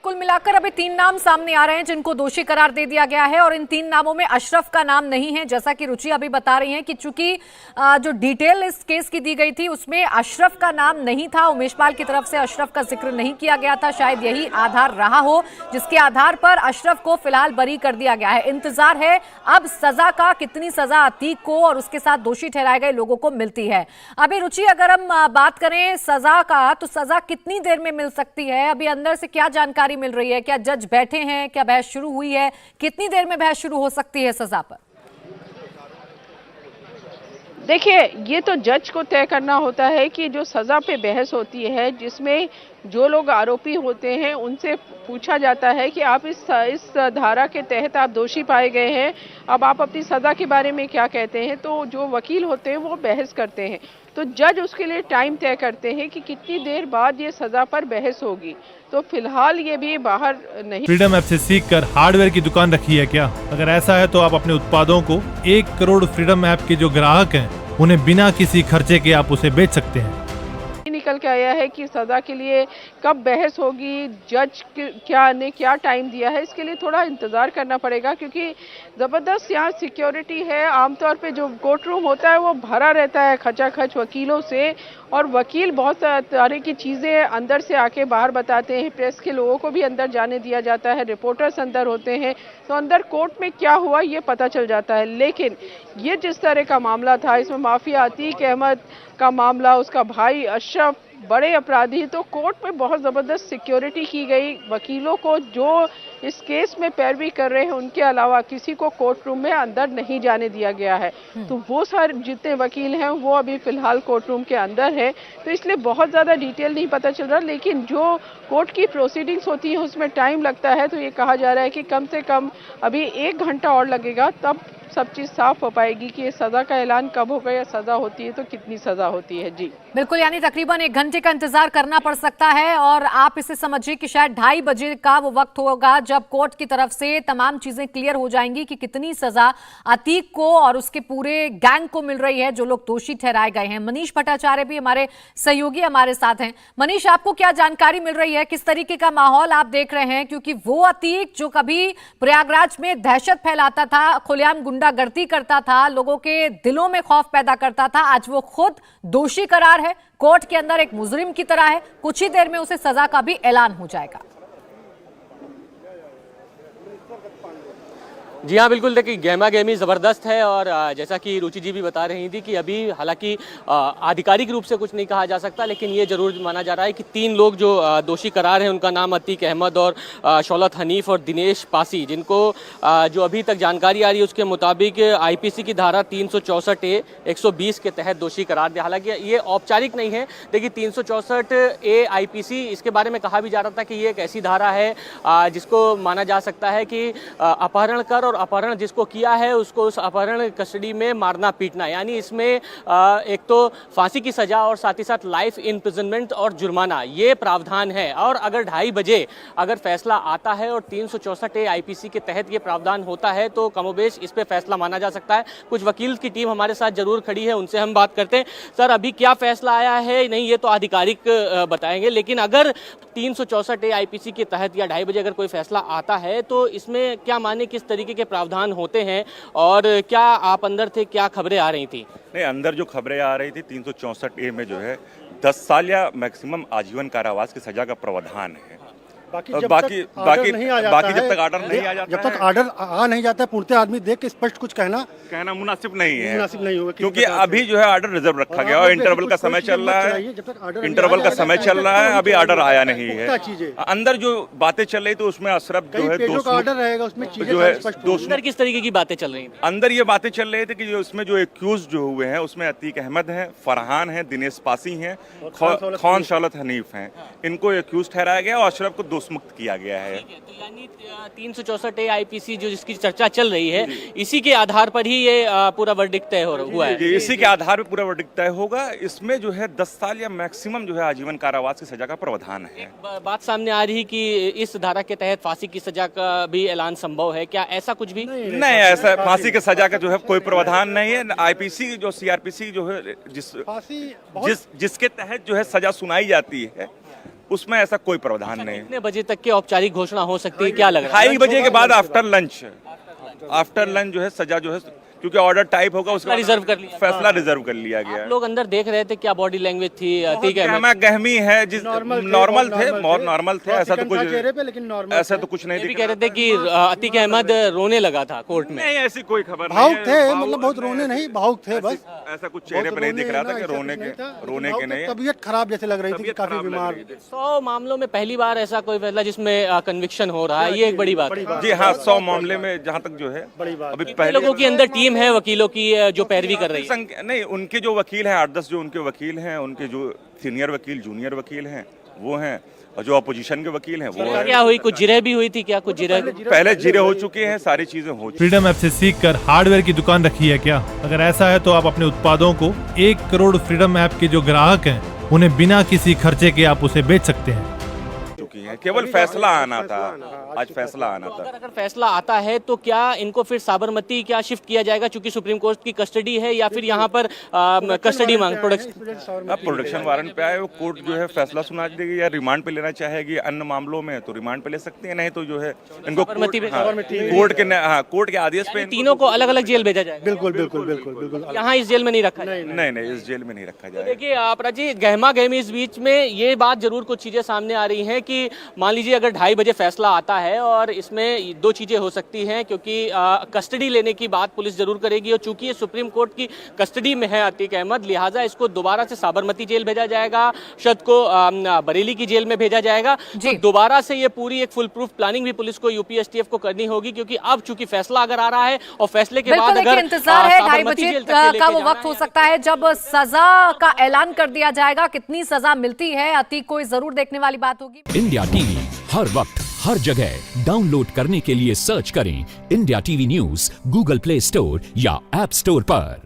कुल मिलाकर अभी 3 नाम सामने आ रहे हैं जिनको दोषी करार दे दिया गया है और इन 3 नामों में अशरफ का नाम नहीं है। जैसा कि रुचि अभी बता रही हैं कि चूंकि जो डिटेल इस केस की दी गई थी उसमें अशरफ का नाम नहीं था, उमेशपाल की तरफ से अशरफ का जिक्र नहीं किया गया था। शायद यही आधार रहा हो जिसके आधार पर अशरफ को फिलहाल बरी कर दिया गया है। इंतजार है अब सजा का, कितनी सजा अतीक को और उसके साथ दोषी ठहराए गए लोगों को मिलती है। अभी रुचि अगर हम बात करें सजा का, तो सजा कितनी देर में मिल सकती है? अभी अंदर से क्या जानकारी मिल रही है? क्या जज बैठे हैं? क्या बहस शुरू हुई है? कितनी देर में बहस शुरू हो सकती है सजा पर? देखिए, ये तो जज को तय करना होता है कि जो सजा पे बहस होती है, जिसमें जो लोग आरोपी होते हैं उनसे पूछा जाता है कि आप इस धारा के तहत आप दोषी पाए गए हैं, अब आप अपनी सजा के बारे में क्या कहते हैं। तो जो वकील होते हैं वो बहस करते हैं, तो जज उसके लिए टाइम तय करते हैं कि कितनी देर बाद ये सजा पर बहस होगी। तो फिलहाल ये भी बाहर नहीं। फ्रीडम ऐप से सीखकर हार्डवेयर की दुकान रखी है क्या? अगर ऐसा है तो आप अपने उत्पादों को 1 करोड़ फ्रीडम ऐप के जो ग्राहक हैं उन्हें बिना किसी खर्चे के आप उसे बेच सकते हैं। निकल के आया है कि सजा के लिए कब बहस होगी, जज ने क्या टाइम दिया है, इसके लिए थोड़ा इंतजार करना पड़ेगा, क्योंकि जबरदस्त यहाँ सिक्योरिटी है। आमतौर पे जो कोर्ट रूम होता है वो भरा रहता है खचाखच वकीलों से, और वकील बहुत तरह की चीज़ें अंदर से आके बाहर बताते हैं। प्रेस के लोगों को भी अंदर जाने दिया जाता है, रिपोर्टर्स अंदर होते हैं, तो अंदर कोर्ट में क्या हुआ ये पता चल जाता है। लेकिन ये जिस तरह का मामला था, इसमें माफिया अतीक अहमद का मामला, उसका भाई अशरफ बड़े अपराधी, तो कोर्ट में बहुत ज़बरदस्त सिक्योरिटी की गई। वकीलों को जो इस केस में पैरवी कर रहे हैं उनके अलावा किसी को कोर्ट रूम में अंदर नहीं जाने दिया गया है। तो वो सारे जितने वकील हैं वो अभी फिलहाल कोर्ट रूम के अंदर है, तो इसलिए बहुत ज़्यादा डिटेल नहीं पता चल रहा। लेकिन जो कोर्ट की प्रोसीडिंग्स होती हैं उसमें टाइम लगता है, तो ये कहा जा रहा है कि कम से कम अभी 1 घंटा और लगेगा, तब सब चीज़ साफ हो पाएगी कि ये सज़ा का ऐलान कब होगा, या सज़ा होती है तो कितनी सज़ा होती है। जी बिल्कुल, यानी तकरीबन 1 घंटे का इंतजार करना पड़ सकता है और आप इसे समझिए कि शायद 2:30 बजे का वो वक्त होगा जब कोर्ट की तरफ से तमाम चीजें क्लियर हो जाएंगी कि कितनी सजा अतीक को और उसके पूरे गैंग को मिल रही है जो लोग दोषी ठहराए गए हैं। मनीष भट्टाचार्य भी हमारे सहयोगी हमारे साथ हैं। मनीष, आपको क्या जानकारी मिल रही है? किस तरीके का माहौल आप देख रहे हैं? क्योंकि वो अतीक जो कभी प्रयागराज में दहशत फैलाता था, खुलेआम गुंडागर्दी करता था, लोगों के दिलों में खौफ पैदा करता था, आज वो खुद दोषी करार है, कोर्ट के अंदर एक मुजरिम की तरह है। कुछ ही देर में उसे सजा का भी ऐलान हो जाएगा। जी हाँ, बिल्कुल। देखिए, गहमा गहमी ज़बरदस्त है और जैसा कि रुचि जी भी बता रही थी कि अभी हालांकि आधिकारिक रूप से कुछ नहीं कहा जा सकता, लेकिन ये जरूर माना जा रहा है कि 3 लोग जो दोषी करार हैं उनका नाम अतीक अहमद और शौलत हनीफ और दिनेश पासी, जिनको जो अभी तक जानकारी आ रही है उसके मुताबिक IPC की धारा 364A 120 के तहत दोषी करार दिया। हालांकि ये औपचारिक नहीं है। देखिए, 364A IPC, इसके बारे में कहा भी जा रहा था कि ये एक ऐसी धारा है जिसको माना जा सकता है कि अपहरण कर और अपहरण जिसको किया है उसको उस अपहरण कस्टडी में मारना पीटना, यानी इसमें एक तो फांसी की सजा और साथ ही साथ लाइफ इम्प्रिजनमेंट और जुर्माना, ये प्रावधान है। और अगर 2:30 बजे अगर फैसला आता है और 364A IPC के तहत ये प्रावधान होता है तो कमोबेश इस पे फैसला माना जा सकता है। कुछ वकील की टीम हमारे साथ जरूर खड़ी है, उनसे हम बात करते हैं। सर, अभी क्या फैसला आया है? नहीं, ये तो आधिकारिक बताएंगे, लेकिन अगर 364A IPC के तहत या 2:30 बजे अगर कोई फैसला आता है तो इसमें क्या माने किस तरीके के प्रावधान होते हैं, और क्या आप अंदर थे, क्या खबरें आ रही थी? नहीं, अंदर जो खबरें आ रही थी 364A में जो है 10 साल या मैक्सिमम आजीवन कारावास की सजा का प्रावधान है। बाकी जब तक ऑर्डर नहीं आ जाता है, जब तक ऑर्डर आ नहीं जाता है, पूर्णतः आदमी देख के स्पष्ट कुछ कहना मुनासिब नहीं है, मुनासिब नहीं होगा, क्योंकि अभी जो है ऑर्डर रिजर्व रखा गया और इंटरवल का समय चल रहा है, इंटरवल का समय चल रहा है, अभी ऑर्डर आया नहीं है। अंदर जो बातें चल रही तो उसमें अशरफ जो है ऑर्डर रहेगा, उसमें जो है अंदर किस तरीके की बातें चल रही हैं? अंदर ये बातें चल रही थी कि जो उसमें जो एक्यूज जो हुए हैं उसमें अतीक अहमद है, फरहान है, दिनेश पासी हैं, खान शौलत हनीफ हैं, इनको एक्यूज ठहराया गया और अशरफ को मुक्त किया गया है। तो यानी 364A IPC जो जिसकी चर्चा चल रही है, इसी के आधार पर ही ये पूरा वर्डिक्ट तय हुआ है। इसी के आधार पर पूरा वर्डिक्ट तय होगा। इसमें जो है 10 साल या मैक्सिमम जो है आजीवन कारावास की सजा का प्रावधान है। बात सामने आ रही है कि इस धारा के तहत फांसी की सजा का भी ऐलान संभव है, क्या ऐसा कुछ भी? नहीं, ऐसा फांसी की सजा का जो है कोई प्रावधान नहीं है। IPC जो CRPC जो है जिसके तहत जो है सजा सुनाई जाती है उसमें ऐसा कोई प्रावधान नहीं है। कितने बजे तक की औपचारिक घोषणा हो सकती है, क्या लग रहा है? 2:30 बजे के बाद आफ्टर लंच जो है सजा जो है, क्योंकि ऑर्डर टाइप होगा उसका रिजर्व कर लिया, फैसला रिजर्व कर लिया गया है। लोग अंदर देख रहे थे, क्या बॉडी लैंग्वेज थी अतीक अहमद? गहमा गहमी है, जिस नॉर्मल थे, बहुत नॉर्मल थे, ऐसा तो कुछ ऐसा तो कुछ नहीं ये भी दिख कह रहे थे कि अतीक अहमद रोने लगा था कोर्ट में। नहीं, ऐसी कोई खबर भावुक नहीं थे, है। मतलब बहुत रोने नहीं, भावुक थे बस। ऐसा कुछ चेहरे पे नहीं दिख रहा था कि रोने के नहीं। तबीयत खराब जैसे लग रही थी कि काफी बीमार। 100 मामलों में पहली बार ऐसा कोई फैसला जिसमें कन्विक्शन हो रहा है, ये एक बड़ी बात है। जी हाँ, 100 मामले में जहाँ तक जो है अभी कितने लोगों की अंदर टीम है वकीलों की जो पैरवी कर रही है? नहीं, उनके जो वकील हैं 8-10 जो उनके वकील हैं, उनके जो सीनियर वकील जूनियर वकील हैं वो हैं, और जो अपोजिशन के वकील हैं वो हैं। क्या हुई, कुछ जिरह भी हुई थी क्या? कुछ जिरह पहले जिरे हो चुके हैं, सारी चीजें हो चुकी हैं। फ्रीडम ऐप से सीखकर हार्डवेयर की दुकान रखी है क्या? अगर ऐसा है तो आप अपने उत्पादों को 1 करोड़ फ्रीडम ऐप के जो ग्राहक हैं उन्हें बिना किसी खर्चे के आप उसे बेच सकते हैं। केवल फैसला आना था, आज फैसला आना था। अगर फैसला आता है तो क्या इनको फिर साबरमती क्या शिफ्ट किया जाएगा, चूंकि सुप्रीम कोर्ट की कस्टडी है, या फिर यहाँ पर कस्टडी मांग अब प्रोडक्शन वारंट पे आए, वो कोर्ट जो है फैसला सुना देगी, या रिमांड पे लेना चाहेगी अन्य मामलों में तो रिमांड पे ले सकती है, नहीं तो जो है इनको कोर्ट के आदेश पे तीनों को अलग अलग जेल भेजा जाएगा? बिल्कुल बिल्कुल बिल्कुल बिल्कुल। यहाँ इस जेल में नहीं रखा जाएगा? नहीं, इस जेल में नहीं रखा जाएगा। देखिए अपराध जी, गहमा गहमी इस बीच में ये बात जरूर कुछ चीजें सामने आ रही हैं कि मान लीजिए अगर 2:30 बजे फैसला आता है और इसमें 2 चीजें हो सकती हैं, क्योंकि कस्टडी लेने की बात पुलिस जरूर करेगी, और चूंकि ये सुप्रीम कोर्ट की कस्टडी में है अतीक अहमद, लिहाजा इसको दोबारा से साबरमती जेल भेजा जाएगा, शत को बरेली की जेल में भेजा जाएगा। तो दोबारा से ये पूरी एक फुल प्रूफ प्लानिंग भी पुलिस को यूपीएसटीएफ को करनी होगी, क्योंकि अब चूंकि फैसला अगर आ रहा है और फैसले के बाद अगर इंतजार है 2:30 बजे का वो वक्त हो सकता है जब सजा का ऐलान कर दिया जाएगा। कितनी सजा मिलती है अतीक को, जरूर देखने वाली बात होगी। इंडिया टीवी हर वक्त हर जगह डाउनलोड करने के लिए सर्च करें India TV news Google play store या ऐप स्टोर पर।